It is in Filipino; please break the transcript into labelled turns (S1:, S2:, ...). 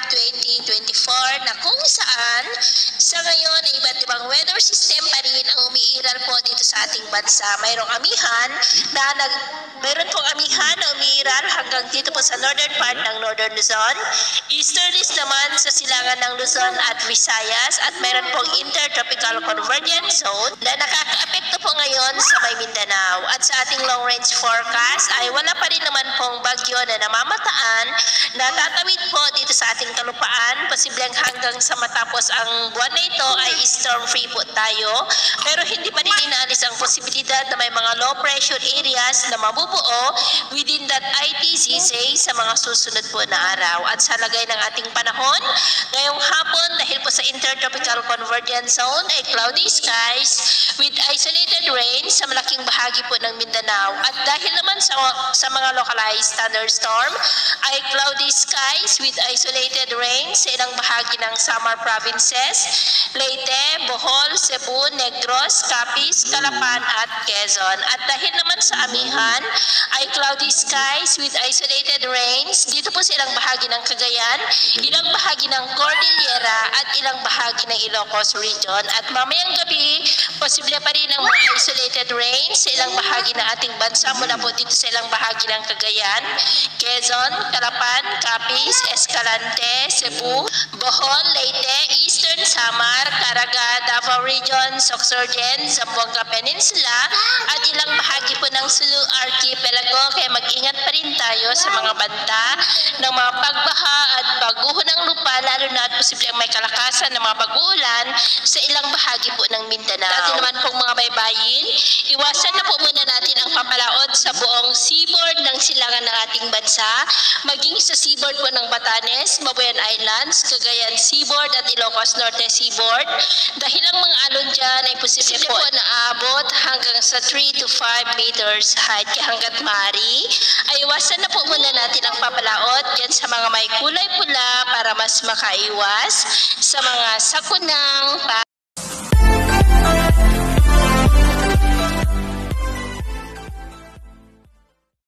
S1: 2024 na kung saan sa ngayon ay iba't ibang weather system pa rin ang umiiral po dito sa ating bansa. Mayroon pong amihan na umiiral hanggang dito po sa northern part ng Northern Luzon, easterlies naman sa silangan ng Luzon at Visayas, at mayroon pong intertropical convergence zone na nakakaapekto po ngayon sa may Mindanao. At sa ating long range forecast ay wala pa rin naman pong bagyo na namamataan na tatawid po dito sa ating kalupaan. Posibleng hanggang sa matapos ang buwan na ito ay storm free po tayo, pero hindi pa rin inaalis ang posibilidad na may mga low pressure areas na mabubuo within that ITCZ sa mga susunod po na araw. At sa lagay ng ating panahon ngayong hapon, dahil po sa intertropical convergence zone ay cloudy skies with isolated rain sa malaking bahagi po ng Mindanao, at dahil naman sa mga localized thunderstorm ay cloudy skies with isolated rain sa ilang bahagi ng Samar provinces, Leyte, Bohol, Cebu, Negros, Capiz, Calapan at Quezon. At dahil naman sa amihan ay cloudy skies with isolated rains dito po sa ilang bahagi ng Cagayan, ilang bahagi ng Cordillera at ilang bahagi ng Ilocos region. At mamayang gabi, posible pa rin ang mga isolated rains sa ilang bahagi ng ating bansa mula po dito sa ilang bahagi ng Cagayan, Quezon, Calapan, Capiz, Escalante, Cebu, Bohol, Leyte, Eastern Samar, Caraga, Davao Region, Sorsogon, Zamboanga Peninsula at ilang bahagi po ng Sulu Archipelago. Kaya mag-ingat pa rin tayo sa mga banta ng mga pagbaha at pagguho ng lupa, lalo na at posibleng may kalakasan ng mga pag-uulan sa ilang bahagi po ng Mindanao. Dati naman pong mga baybayin, iwasan na po muna natin ang papalaot sa buong seaboard ng silangan ng ating bansa, maging sa seaboard po ng Batanes, Mabuyan Islands, Cagayan Seaboard at Ilocos Norte Seaboard, dahil ang mga alon dyan ay posible po na aabot hanggang sa 3 to 5 meters height. Kaya hanggat maaari ay iwasan na po muna natin ang papalaot dyan sa mga may kulay pula para mas makaiwas sa mga sakunang